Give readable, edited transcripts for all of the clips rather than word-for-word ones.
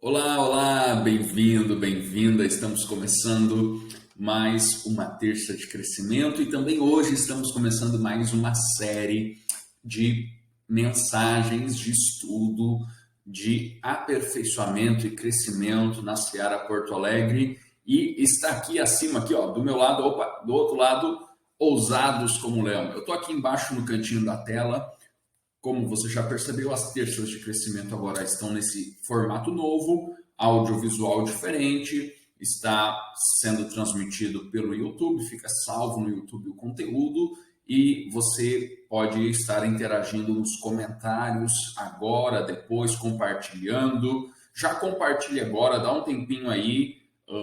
Olá, olá, bem-vindo, bem-vinda. Estamos começando mais uma terça de crescimento e também hoje estamos começando mais uma série de mensagens de estudo, de aperfeiçoamento e crescimento na Seara Porto Alegre. E está aqui acima, aqui, ó, do meu lado, opa, do outro lado, ousados como o leão. Eu estou aqui embaixo no cantinho da tela. Como você já percebeu, as terças de crescimento agora estão nesse formato novo, audiovisual diferente, está sendo transmitido pelo YouTube, fica salvo no YouTube o conteúdo e você pode estar interagindo nos comentários agora, depois, compartilhando. Já compartilhe agora, dá um tempinho aí,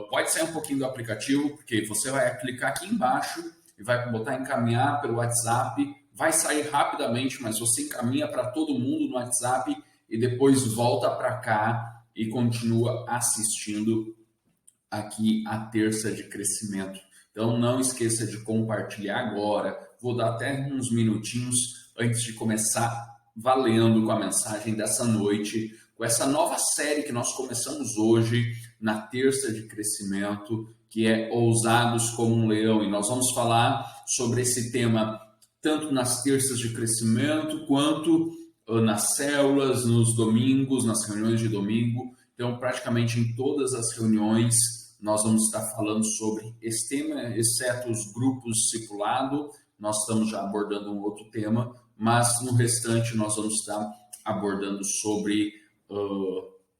pode sair um pouquinho do aplicativo, porque você vai clicar aqui embaixo e vai botar encaminhar pelo WhatsApp. Vai sair rapidamente, mas você encaminha para todo mundo no WhatsApp e depois volta para cá e continua assistindo aqui a terça de crescimento. Então não esqueça de compartilhar agora. Vou dar até uns minutinhos antes de começar valendo com a mensagem dessa noite, com essa nova série que nós começamos hoje na terça de crescimento, que é Ousados como um Leão. E nós vamos falar sobre esse tema tanto nas terças de crescimento, quanto nas células, nos domingos, nas reuniões de domingo. Então, praticamente em todas as reuniões, nós vamos estar falando sobre esse tema, exceto os grupos discipulado, nós estamos já abordando um outro tema, mas no restante nós vamos estar abordando sobre,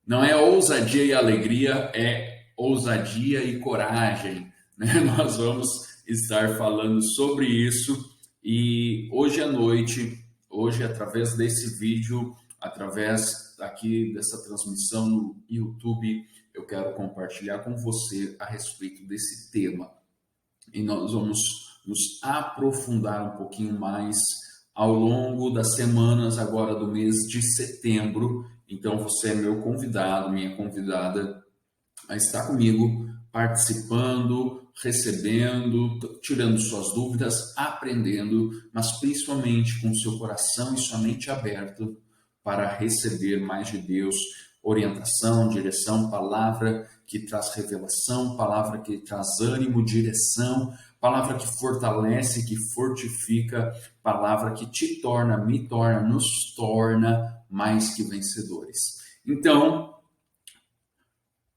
não é ousadia e alegria, é ousadia e coragem, né? Nós vamos estar falando sobre isso. E hoje à noite, hoje através desse vídeo, através aqui dessa transmissão no YouTube, eu quero compartilhar com você a respeito desse tema. E nós vamos nos aprofundar um pouquinho mais ao longo das semanas agora do mês de setembro. Então você é meu convidado, minha convidada a estar comigo, participando, recebendo, tirando suas dúvidas, aprendendo, mas principalmente com seu coração e sua mente aberto para receber mais de Deus, orientação, direção, palavra que traz revelação, palavra que traz ânimo, direção, palavra que fortalece, que fortifica, palavra que te torna, me torna, nos torna mais que vencedores. Então,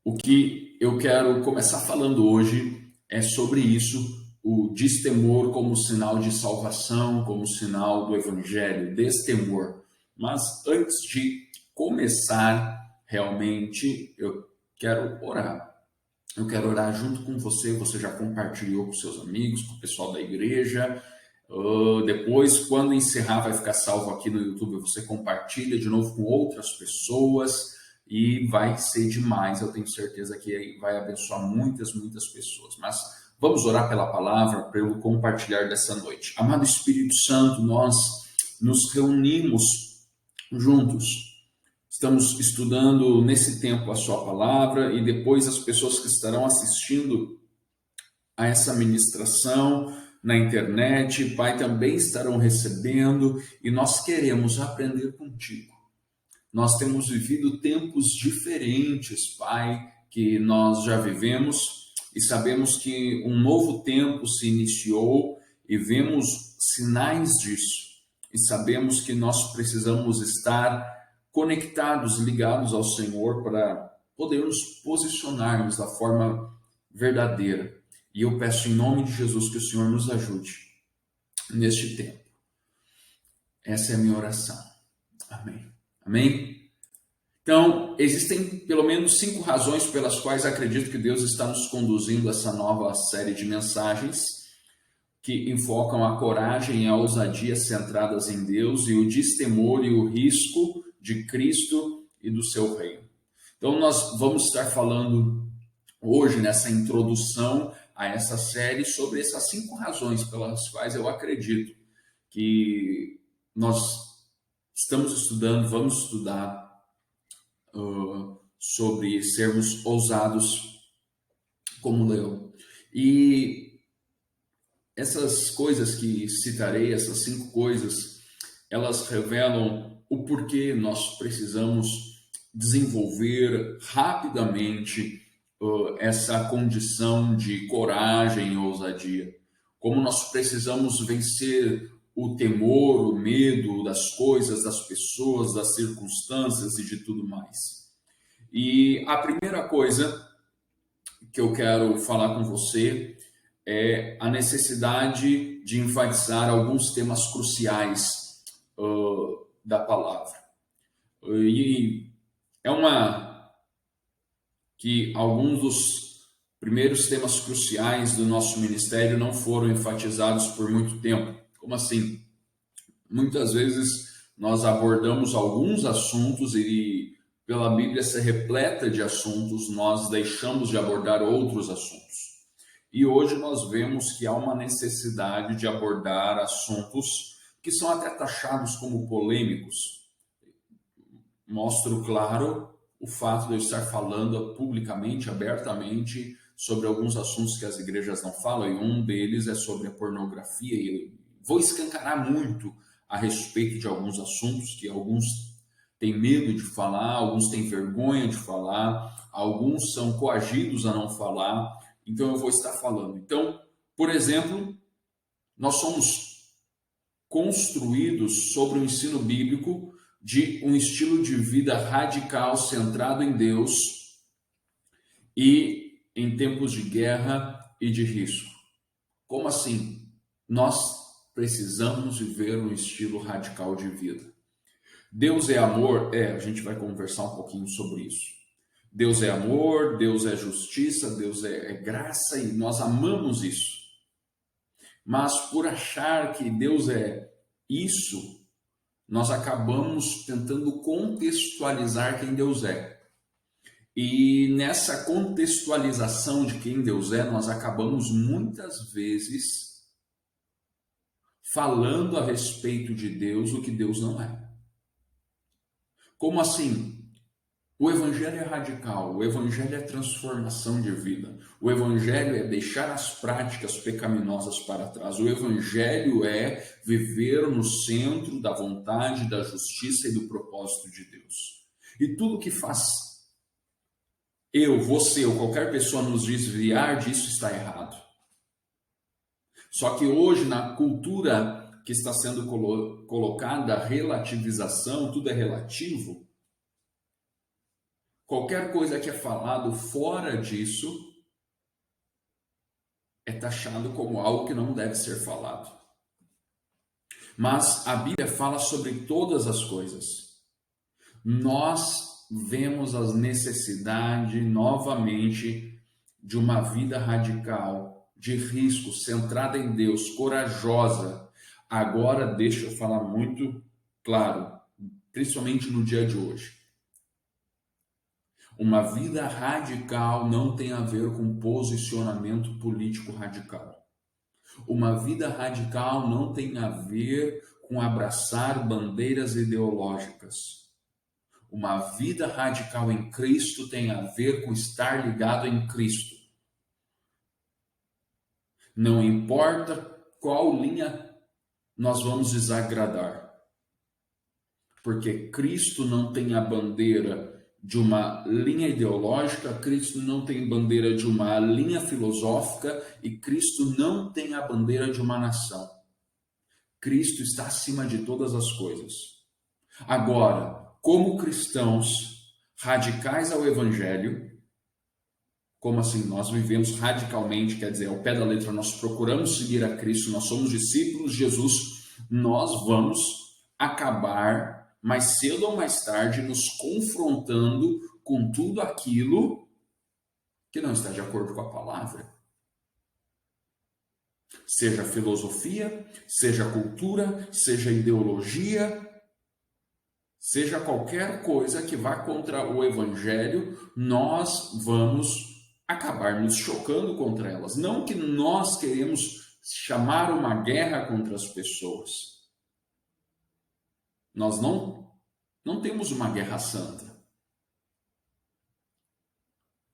o que eu quero começar falando hoje é sobre isso, o destemor como sinal de salvação, como sinal do evangelho, destemor. Mas antes de começar, realmente, eu quero orar. Eu quero orar junto com você, você já compartilhou com seus amigos, com o pessoal da igreja. Depois, quando encerrar, vai ficar salvo aqui no YouTube, você compartilha de novo com outras pessoas. E vai ser demais, eu tenho certeza que vai abençoar muitas, muitas pessoas. Mas vamos orar pela palavra, pelo compartilhar dessa noite. Amado Espírito Santo, nós nos reunimos juntos. Estamos estudando nesse tempo a sua palavra e depois as pessoas que estarão assistindo a essa ministração na internet, Pai, também estarão recebendo e nós queremos aprender contigo. Nós temos vivido tempos diferentes, Pai, que nós já vivemos e sabemos que um novo tempo se iniciou e vemos sinais disso. E sabemos que nós precisamos estar conectados, ligados ao Senhor para poder nos posicionarmos da forma verdadeira. E eu peço em nome de Jesus que o Senhor nos ajude neste tempo. Essa é a minha oração. Amém. Amém? Então, existem pelo menos 5 razões pelas quais acredito que Deus está nos conduzindo a essa nova série de mensagens que enfocam a coragem e a ousadia centradas em Deus e o destemor e o risco de Cristo e do seu reino. Então, nós vamos estar falando hoje, nessa introdução a essa série, sobre essas 5 razões pelas quais eu acredito que nós estamos estudando, vamos estudar sobre sermos ousados como leão. E essas coisas que citarei, essas 5 coisas, elas revelam o porquê nós precisamos desenvolver rapidamente essa condição de coragem e ousadia. Como nós precisamos vencer o temor, o medo das coisas, das pessoas, das circunstâncias e de tudo mais. E a primeira coisa que eu quero falar com você é a necessidade de enfatizar alguns temas cruciais da palavra. E é uma que alguns dos primeiros temas cruciais do nosso ministério não foram enfatizados por muito tempo. Como assim? Muitas vezes nós abordamos alguns assuntos e pela Bíblia ser repleta de assuntos, nós deixamos de abordar outros assuntos. E hoje nós vemos que há uma necessidade de abordar assuntos que são até taxados como polêmicos. Mostro claro o fato de eu estar falando publicamente, abertamente, sobre alguns assuntos que as igrejas não falam, e um deles é sobre a pornografia. E vou escancarar muito a respeito de alguns assuntos que alguns têm medo de falar, alguns têm vergonha de falar, alguns são coagidos a não falar, então eu vou estar falando. Então, por exemplo, nós somos construídos sobre o ensino bíblico de um estilo de vida radical centrado em Deus e em tempos de guerra e de risco. Como assim? Nós precisamos viver um estilo radical de vida. Deus é amor? A gente vai conversar um pouquinho sobre isso. Deus é amor, Deus é justiça, Deus é graça e nós amamos isso. Mas por achar que Deus é isso, nós acabamos tentando contextualizar quem Deus é. E nessa contextualização de quem Deus é, nós acabamos muitas vezes falando a respeito de Deus o que Deus não é. Como assim? O evangelho é radical, o evangelho é transformação de vida, o evangelho é deixar as práticas pecaminosas para trás, o evangelho é viver no centro da vontade, da justiça e do propósito de Deus. E tudo que faz eu, você ou qualquer pessoa nos desviar disso está errado. Só que hoje, na cultura que está sendo colocada, a relativização, tudo é relativo. Qualquer coisa que é falado fora disso é taxado como algo que não deve ser falado. Mas a Bíblia fala sobre todas as coisas. Nós vemos a necessidade novamente de uma vida radical, de risco, centrada em Deus, corajosa. Agora, deixa eu falar muito claro, principalmente no dia de hoje. Uma vida radical não tem a ver com posicionamento político radical. Uma vida radical não tem a ver com abraçar bandeiras ideológicas. Uma vida radical em Cristo tem a ver com estar ligado em Cristo. Não importa qual linha nós vamos desagradar. Porque Cristo não tem a bandeira de uma linha ideológica, Cristo não tem bandeira de uma linha filosófica e Cristo não tem a bandeira de uma nação. Cristo está acima de todas as coisas. Agora, como cristãos radicais ao Evangelho, como assim? Nós vivemos radicalmente, quer dizer, ao pé da letra, nós procuramos seguir a Cristo, nós somos discípulos de Jesus, nós vamos acabar mais cedo ou mais tarde, nos confrontando com tudo aquilo que não está de acordo com a palavra. Seja filosofia, seja cultura, seja ideologia, seja qualquer coisa que vá contra o evangelho, nós vamos acabar nos chocando contra elas. Não que nós queremos chamar uma guerra contra as pessoas. Nós não temos uma guerra santa.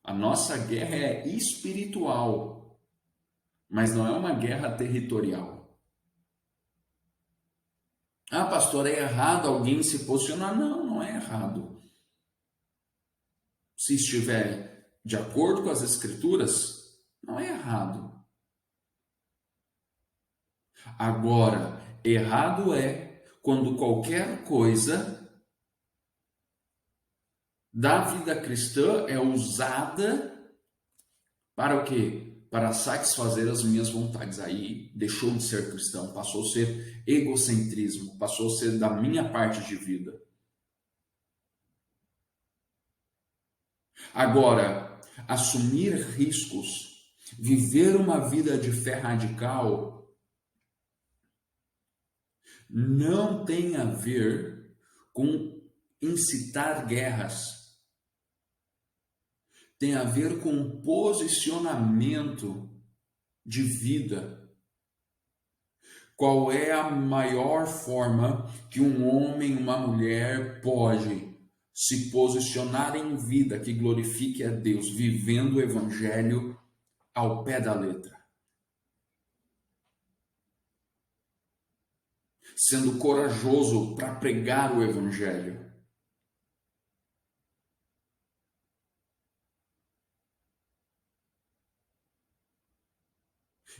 A nossa guerra é espiritual, mas não é uma guerra territorial. Ah, pastor, é errado alguém se posicionar? Não, não é errado. Se estiver de acordo com as Escrituras, não é errado. Agora, errado é quando qualquer coisa da vida cristã é usada para o quê? Para satisfazer as minhas vontades. Aí deixou de ser cristão, passou a ser egocentrismo, passou a ser da minha parte de vida. Agora, assumir riscos, viver uma vida de fé radical, não tem a ver com incitar guerras. Tem a ver com posicionamento de vida. Qual é a maior forma que um homem, uma mulher pode se posicionar em vida que glorifique a Deus, vivendo o Evangelho ao pé da letra? Sendo corajoso para pregar o Evangelho.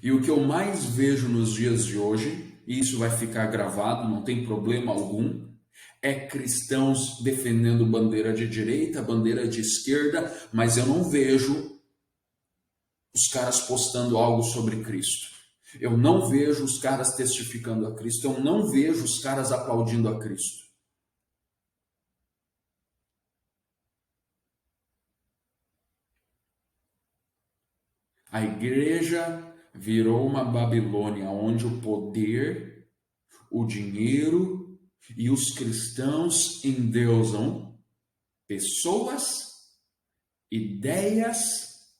E o que eu mais vejo nos dias de hoje, e isso vai ficar gravado, não tem problema algum, é cristãos defendendo bandeira de direita, bandeira de esquerda, mas eu não vejo os caras postando algo sobre Cristo. Eu não vejo os caras testificando a Cristo. Eu não vejo os caras aplaudindo a Cristo. A igreja virou uma Babilônia onde o poder, o dinheiro e os cristãos endeusam pessoas, ideias,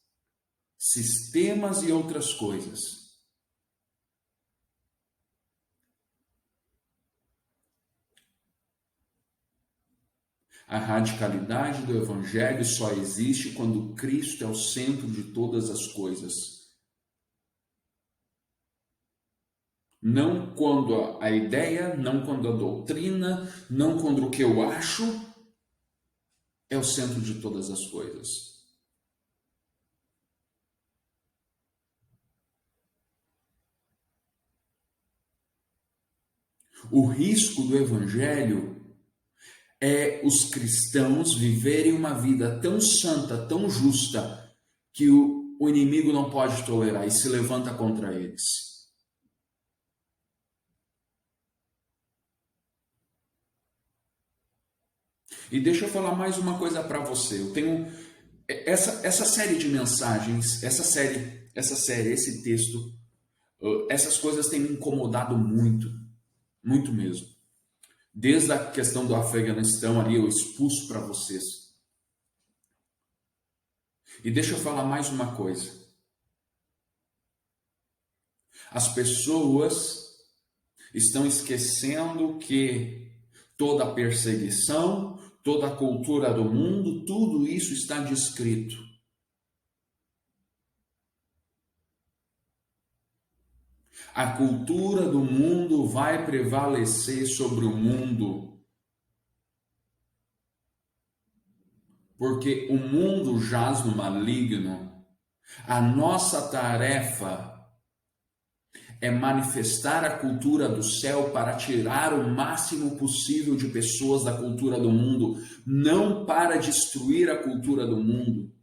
sistemas e outras coisas. A radicalidade do Evangelho só existe quando Cristo é o centro de todas as coisas. Não quando a ideia, não quando a doutrina, não quando o que eu acho é o centro de todas as coisas. O risco do Evangelho é os cristãos viverem uma vida tão santa, tão justa, que o inimigo não pode tolerar e se levanta contra eles. E deixa eu falar mais uma coisa para você. Eu tenho essa série de mensagens, essa série, esse texto, essas coisas têm me incomodado muito, muito mesmo. Desde a questão do Afeganistão ali, eu expulso para vocês. E deixa eu falar mais uma coisa. As pessoas estão esquecendo que toda perseguição, toda a cultura do mundo, tudo isso está descrito. A cultura do mundo vai prevalecer sobre o mundo. Porque o mundo jaz no maligno. A nossa tarefa é manifestar a cultura do céu para tirar o máximo possível de pessoas da cultura do mundo, não para destruir a cultura do mundo.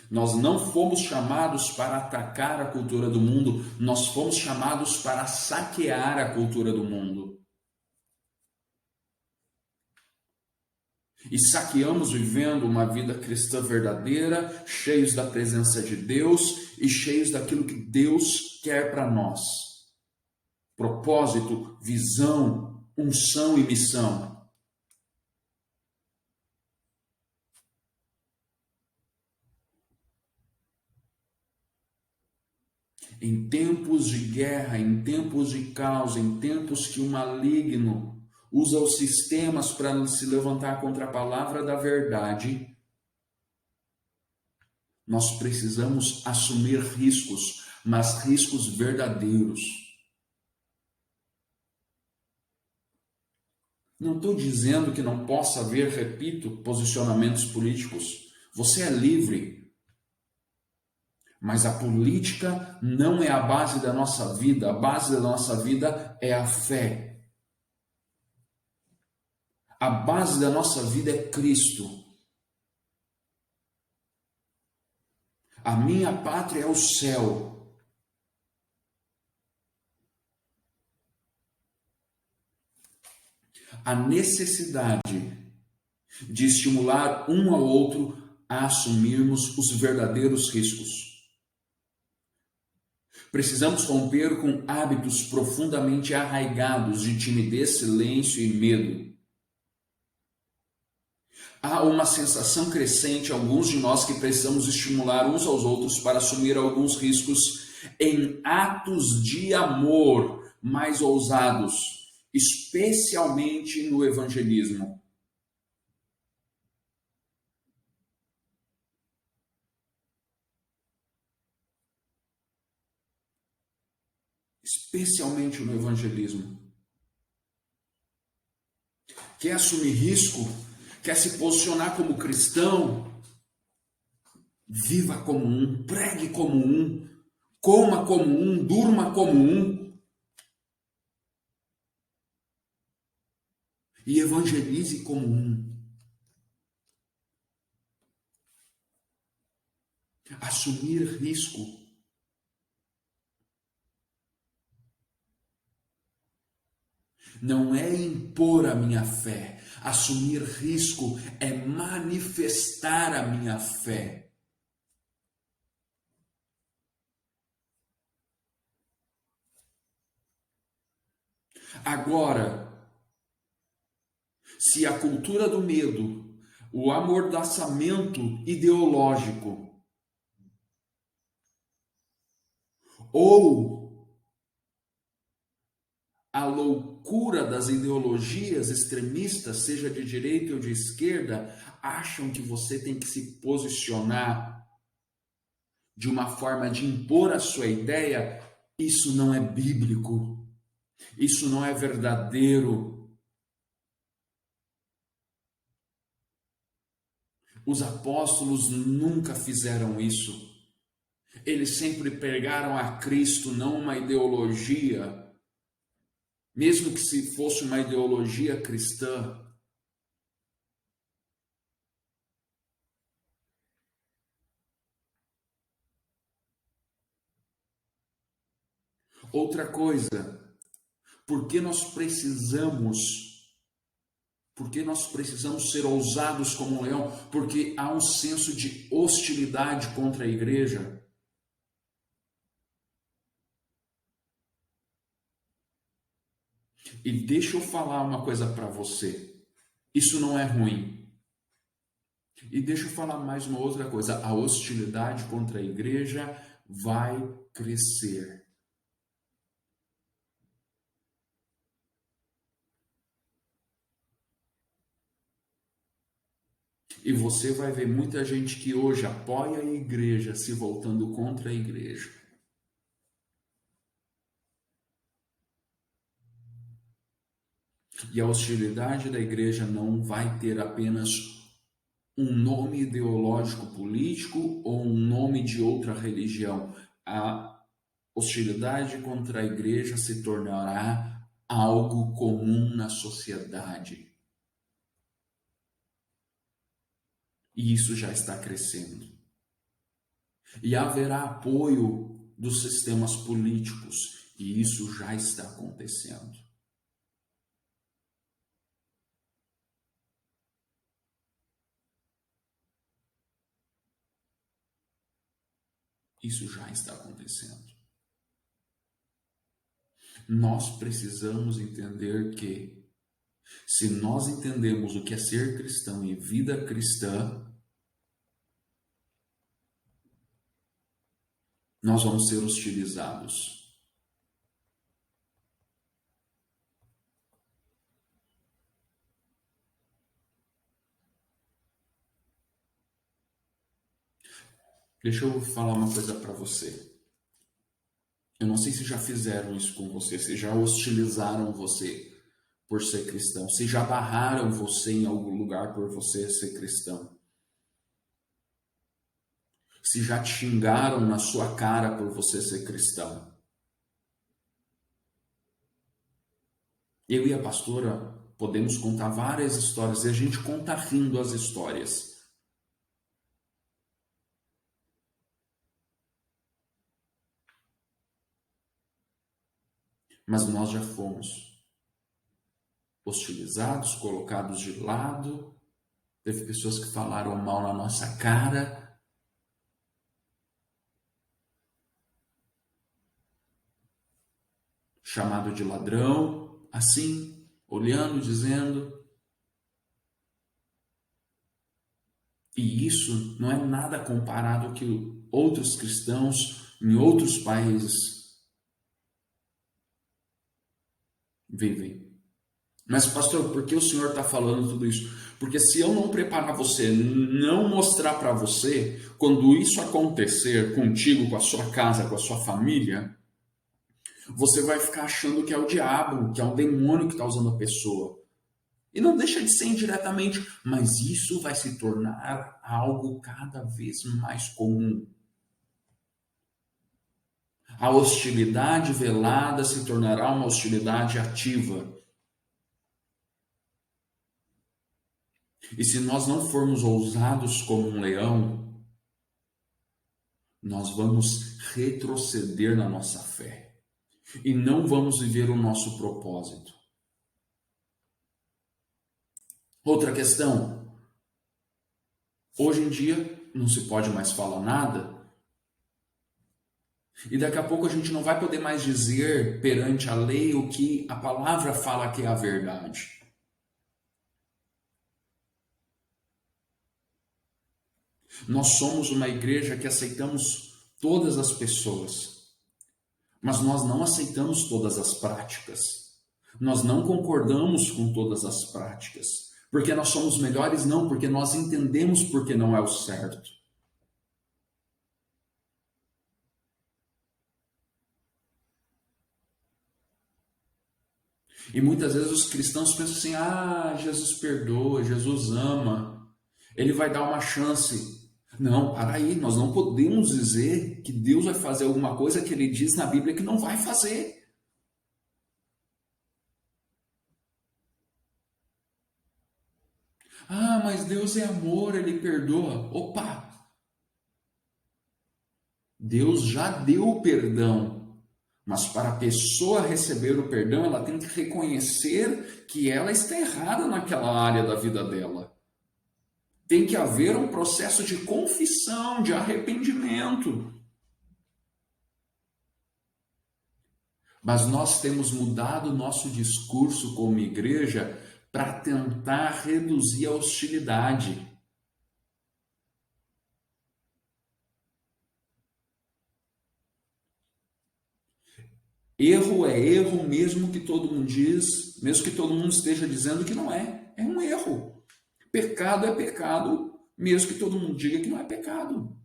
Nós não fomos chamados para atacar a cultura do mundo, nós fomos chamados para saquear a cultura do mundo. E saqueamos vivendo uma vida cristã verdadeira, cheios da presença de Deus e cheios daquilo que Deus quer para nós. Propósito, visão, unção e missão. Em tempos de guerra, em tempos de caos, em tempos que o maligno usa os sistemas para se levantar contra a palavra da verdade, nós precisamos assumir riscos, mas riscos verdadeiros. Não estou dizendo que não possa haver, repito, posicionamentos políticos. Você é livre, mas a política não é a base da nossa vida. A base da nossa vida é a fé. A base da nossa vida é Cristo. A minha pátria é o céu. A necessidade de estimular um ao outro a assumirmos os verdadeiros riscos. Precisamos romper com hábitos profundamente arraigados de timidez, silêncio e medo. Há uma sensação crescente, alguns de nós, que precisamos estimular uns aos outros para assumir alguns riscos em atos de amor mais ousados, especialmente no evangelismo. Especialmente no evangelismo. Quer assumir risco? Quer se posicionar como cristão? Viva como um, pregue como um, coma como um, durma como um. E evangelize como um. Assumir risco não é impor a minha fé. Assumir risco é manifestar a minha fé. Agora, se a cultura do medo, o amordaçamento ideológico ou a loucura das ideologias extremistas, seja de direita ou de esquerda, acham que você tem que se posicionar de uma forma de impor a sua ideia, isso não é bíblico, isso não é verdadeiro. Os apóstolos nunca fizeram isso. Eles sempre pregaram a Cristo, não uma ideologia. Mesmo que se fosse uma ideologia cristã. Outra coisa, porque nós precisamos ser ousados como um leão? Porque há um senso de hostilidade contra a igreja. E deixa eu falar uma coisa para você. Isso não é ruim. E deixa eu falar mais uma outra coisa. A hostilidade contra a igreja vai crescer. E você vai ver muita gente que hoje apoia a igreja se voltando contra a igreja. E a hostilidade da igreja não vai ter apenas um nome ideológico político ou um nome de outra religião. A hostilidade contra a igreja se tornará algo comum na sociedade. E isso já está crescendo. E haverá apoio dos sistemas políticos, e isso já está acontecendo. Isso já está acontecendo. Nós precisamos entender que, se nós entendemos o que é ser cristão e vida cristã, nós vamos ser hostilizados. Deixa eu falar uma coisa para você. Eu não sei se já fizeram isso com você, se já hostilizaram você por ser cristão, se já barraram você em algum lugar por você ser cristão, se já te xingaram na sua cara por você ser cristão. Eu e a pastora podemos contar várias histórias e a gente conta rindo as histórias. Mas nós já fomos hostilizados, colocados de lado. Teve pessoas que falaram mal na nossa cara. Chamado de ladrão, assim, olhando, dizendo. E isso não é nada comparado ao que outros cristãos em outros países vivem. Mas, pastor, por que o senhor está falando tudo isso? Porque se eu não preparar você, não mostrar para você, quando isso acontecer contigo, com a sua casa, com a sua família, você vai ficar achando que é o diabo, que é o demônio que está usando a pessoa. E não deixa de ser indiretamente, mas isso vai se tornar algo cada vez mais comum. A hostilidade velada se tornará uma hostilidade ativa. E se nós não formos ousados como um leão, nós vamos retroceder na nossa fé e não vamos viver o nosso propósito. Outra questão: hoje em dia não se pode mais falar nada, e daqui a pouco a gente não vai poder mais dizer perante a lei o que a palavra fala que é a verdade. Nós somos uma igreja que aceitamos todas as pessoas, mas nós não aceitamos todas as práticas. Nós não concordamos com todas as práticas. Porque nós somos melhores? Não, porque nós entendemos porque não é o certo. E muitas vezes os cristãos pensam assim: ah, Jesus perdoa, Jesus ama, ele vai dar uma chance. Não, para aí, nós não podemos dizer que Deus vai fazer alguma coisa que ele diz na Bíblia que não vai fazer. Ah, mas Deus é amor, ele perdoa. Opa! Deus já deu o perdão, mas para a pessoa receber o perdão, ela tem que reconhecer que ela está errada naquela área da vida dela. Tem que haver um processo de confissão, de arrependimento. Mas nós temos mudado o nosso discurso como igreja para tentar reduzir a hostilidade. Erro é erro, mesmo que todo mundo diz, mesmo que todo mundo esteja dizendo que não é. É um erro. Pecado é pecado, mesmo que todo mundo diga que não é pecado.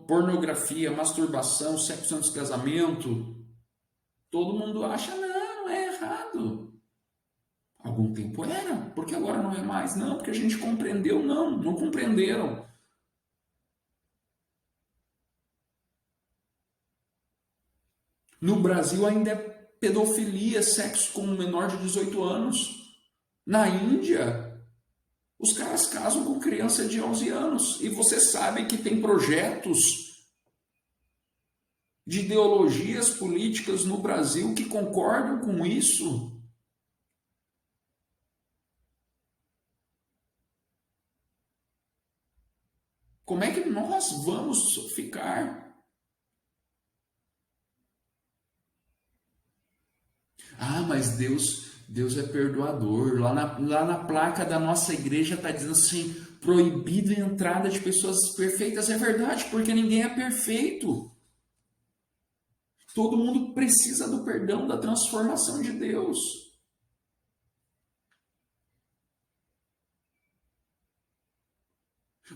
Pornografia, masturbação, sexo antes do casamento, todo mundo acha, não, é errado. Algum tempo era, porque agora não é mais. Não, porque a gente compreendeu, não compreenderam. No Brasil ainda é pedofilia, sexo com um menor de 18 anos. Na Índia, os caras casam com criança de 11 anos. E você sabe que tem projetos de ideologias políticas no Brasil que concordam com isso. Como é que nós vamos ficar? Ah, mas Deus é perdoador. Lá na placa da nossa igreja está dizendo assim: proibido a entrada de pessoas perfeitas. É verdade, porque ninguém é perfeito. Todo mundo precisa do perdão, da transformação de Deus.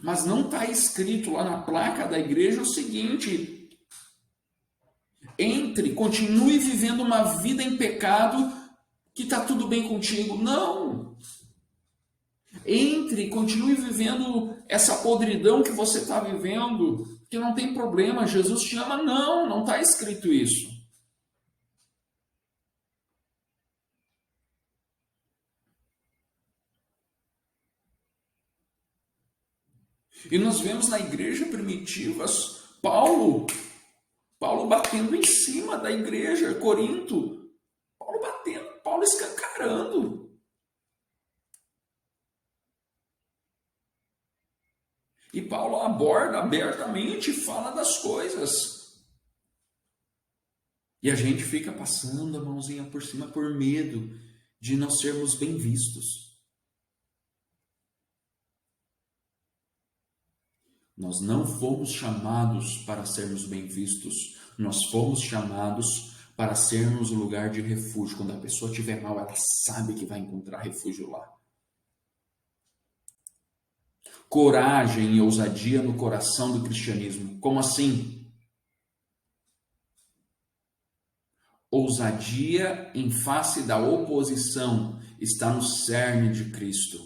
Mas não está escrito lá na placa da igreja o seguinte: entre, continue vivendo uma vida em pecado, que está tudo bem contigo. Não! Entre, continue vivendo essa podridão que você está vivendo, que não tem problema, Jesus te ama. Não, não está escrito isso. E nós vemos na igreja primitiva Paulo batendo em cima da igreja, Corinto. Paulo batendo, Paulo escancarando. E Paulo aborda abertamente, fala das coisas. E a gente fica passando a mãozinha por cima por medo de não sermos bem vistos. Nós não fomos chamados para sermos bem vistos. Nós fomos chamados para sermos o lugar de refúgio. Quando a pessoa estiver mal, ela sabe que vai encontrar refúgio lá. Coragem e ousadia no coração do cristianismo. Como assim? Ousadia em face da oposição está no cerne de Cristo.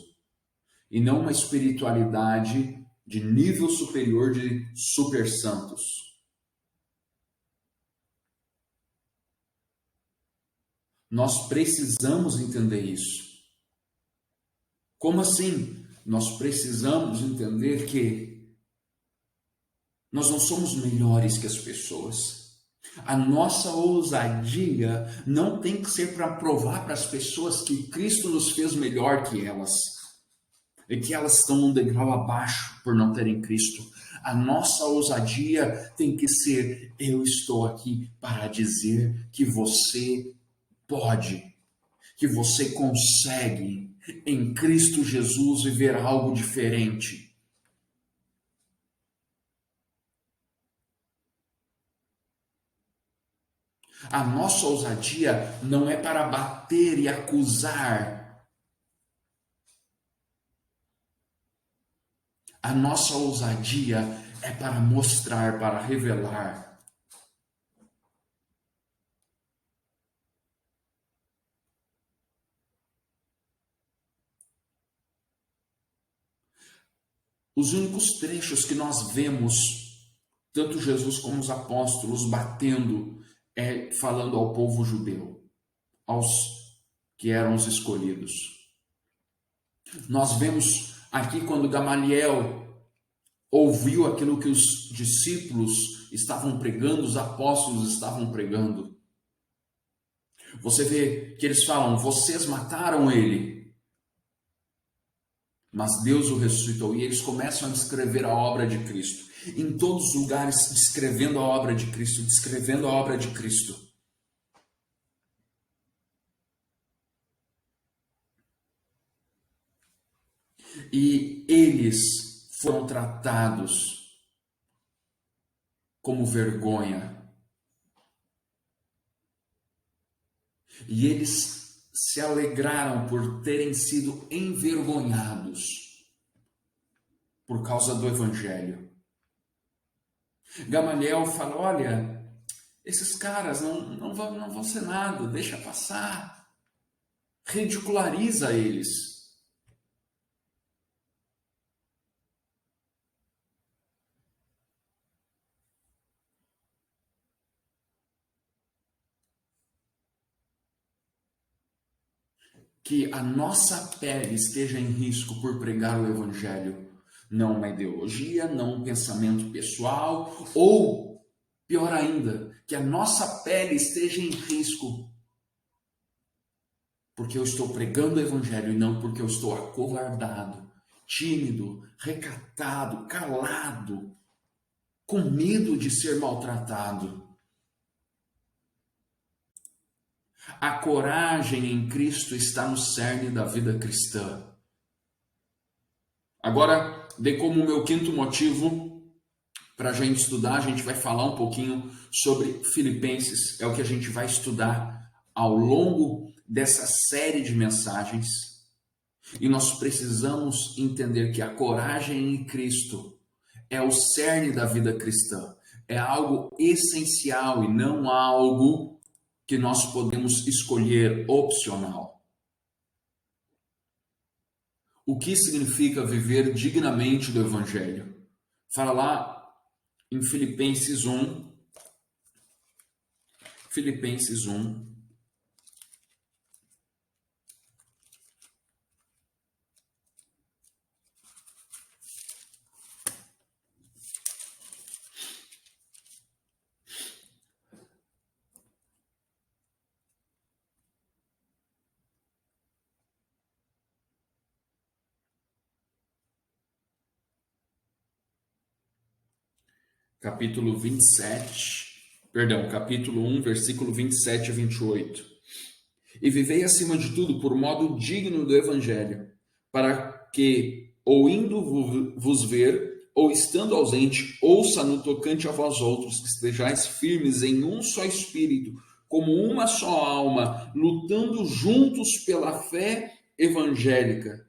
E não uma espiritualidade de nível superior de super santos. Nós precisamos entender isso. Como assim? Nós precisamos entender que nós não somos melhores que as pessoas. A nossa ousadia não tem que ser para provar para as pessoas que Cristo nos fez melhor que elas. E que elas estão um degrau abaixo por não terem Cristo. A nossa ousadia tem que ser: eu estou aqui para dizer que você pode, que você consegue em Cristo Jesus viver algo diferente. A nossa ousadia não é para bater e acusar. A nossa ousadia é para mostrar, para revelar. Os únicos trechos que nós vemos, tanto Jesus como os apóstolos batendo, falando ao povo judeu, aos que eram os escolhidos. Nós vemos aqui quando Gamaliel ouviu aquilo que os discípulos estavam pregando, os apóstolos estavam pregando. Você vê que eles falam: vocês mataram ele, mas Deus o ressuscitou. E eles começam a descrever a obra de Cristo. Em todos os lugares, descrevendo a obra de Cristo, descrevendo a obra de Cristo. E eles foram tratados como vergonha. E eles se alegraram por terem sido envergonhados por causa do Evangelho. Gamaliel fala: olha, esses caras não vão ser nada, deixa passar. Ridiculariza eles. Que a nossa pele esteja em risco por pregar o Evangelho. Não uma ideologia, não um pensamento pessoal, ou, pior ainda, que a nossa pele esteja em risco porque eu estou pregando o Evangelho e não porque eu estou acovardado, tímido, recatado, calado, com medo de ser maltratado. A coragem em Cristo está no cerne da vida cristã. Agora, dei como meu quinto motivo para a gente estudar, a gente vai falar um pouquinho sobre Filipenses. É o que a gente vai estudar ao longo dessa série de mensagens. E nós precisamos entender que a coragem em Cristo é o cerne da vida cristã. É algo essencial e não algo que nós podemos escolher opcional. O que significa viver dignamente do Evangelho? Fala lá em Filipenses 1. Filipenses 1. Capítulo 1, versículo 27 a 28. E vivei acima de tudo por modo digno do Evangelho, para que, ou indo vos ver, ou estando ausente, ouça no tocante a vós outros, que estejais firmes em um só espírito, como uma só alma, lutando juntos pela fé evangélica,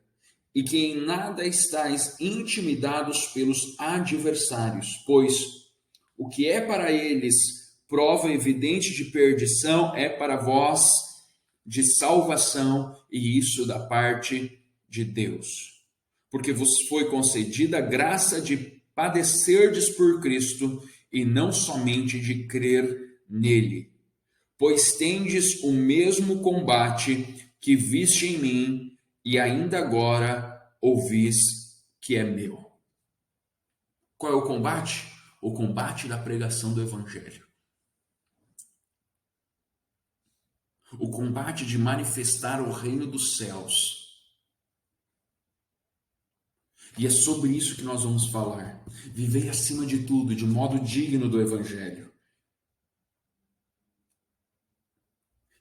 e que em nada estáis intimidados pelos adversários, pois o que é para eles prova evidente de perdição é para vós de salvação, e isso da parte de Deus. Porque vos foi concedida a graça de padecerdes por Cristo, e não somente de crer nele. Pois tendes o mesmo combate que viste em mim, e ainda agora ouvis que é meu. Qual é o combate? O combate da pregação do Evangelho. O combate de manifestar o reino dos céus. E é sobre isso que nós vamos falar. Viver acima de tudo, de modo digno do Evangelho.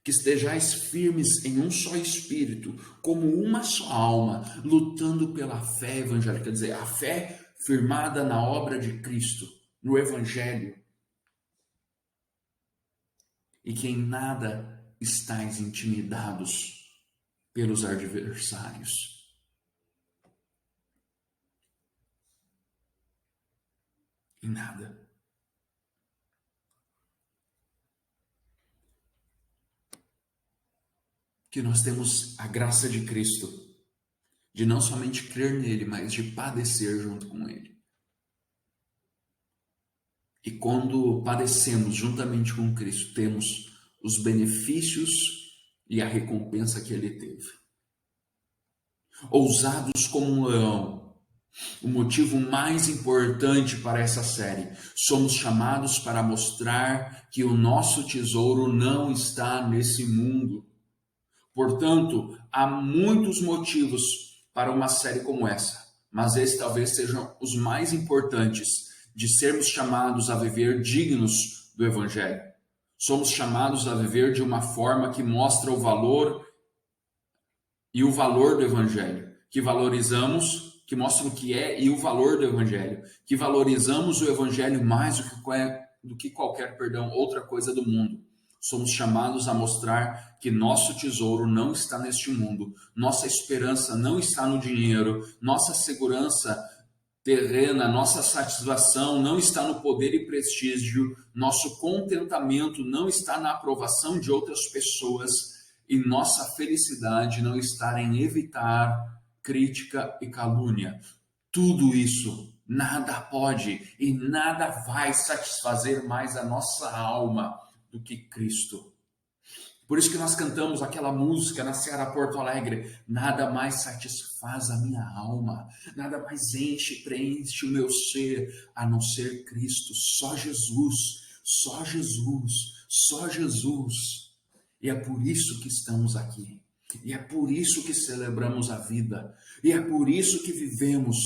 Que estejais firmes em um só espírito, como uma só alma, lutando pela fé evangélica. Quer dizer, a fé firmada na obra de Cristo, no Evangelho. E que em nada estáis intimidados pelos adversários. Em nada. Que nós temos a graça de Cristo, de não somente crer nele, mas de padecer junto com ele. E quando padecemos juntamente com Cristo, temos os benefícios e a recompensa que ele teve. Ousados como um leão, o motivo mais importante para essa série. Somos chamados para mostrar que o nosso tesouro não está nesse mundo. Portanto, há muitos motivos para uma série como essa, mas esses talvez sejam os mais importantes de sermos chamados a viver dignos do Evangelho. Somos chamados a viver de uma forma que mostra o valor e o valor do Evangelho, que valorizamos, que mostra o que é e o valor do Evangelho, que valorizamos o Evangelho mais do que qualquer outra coisa do mundo. Somos chamados a mostrar que nosso tesouro não está neste mundo, nossa esperança não está no dinheiro, nossa segurança terrena, nossa satisfação não está no poder e prestígio, nosso contentamento não está na aprovação de outras pessoas e nossa felicidade não está em evitar crítica e calúnia. Tudo isso, nada pode e nada vai satisfazer mais a nossa alma do que Cristo. Por isso que nós cantamos aquela música na Seara Porto Alegre: nada mais satisfaz a minha alma, nada mais enche, preenche o meu ser, a não ser Cristo. Só Jesus, só Jesus, só Jesus. E é por isso que estamos aqui. E é por isso que celebramos a vida. E é por isso que vivemos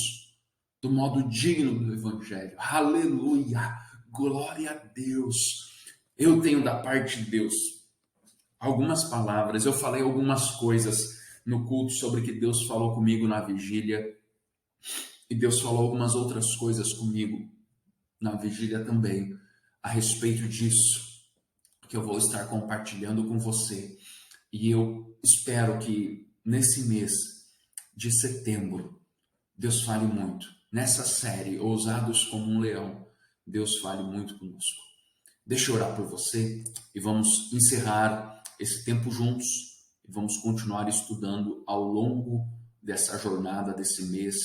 do modo digno do Evangelho. Aleluia! Glória a Deus! Eu tenho da parte de Deus algumas palavras, eu falei algumas coisas no culto sobre que Deus falou comigo na vigília, e Deus falou algumas outras coisas comigo na vigília também, a respeito disso, que eu vou estar compartilhando com você. E eu espero que nesse mês de setembro, Deus fale muito. Nessa série, Ousados como um Leão, Deus fale muito conosco. Deixa eu orar por você e vamos encerrar esse tempo juntos e vamos continuar estudando ao longo dessa jornada, desse mês,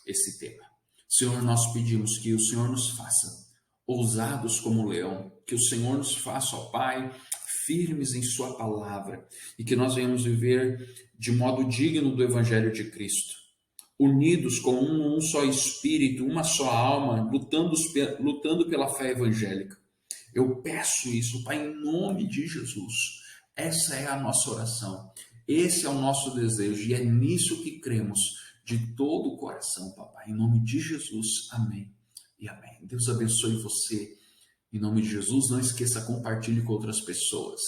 esse tema. Senhor, nós pedimos que o Senhor nos faça ousados como um leão, que o Senhor nos faça, ó Pai, firmes em sua palavra e que nós venhamos viver de modo digno do Evangelho de Cristo, unidos como um só espírito, uma só alma, lutando pela fé evangélica. Eu peço isso, Pai, em nome de Jesus. Essa é a nossa oração, esse é o nosso desejo e é nisso que cremos de todo o coração, Papai. Em nome de Jesus, amém e amém. Deus abençoe você. Em nome de Jesus, não esqueça, compartilhe com outras pessoas.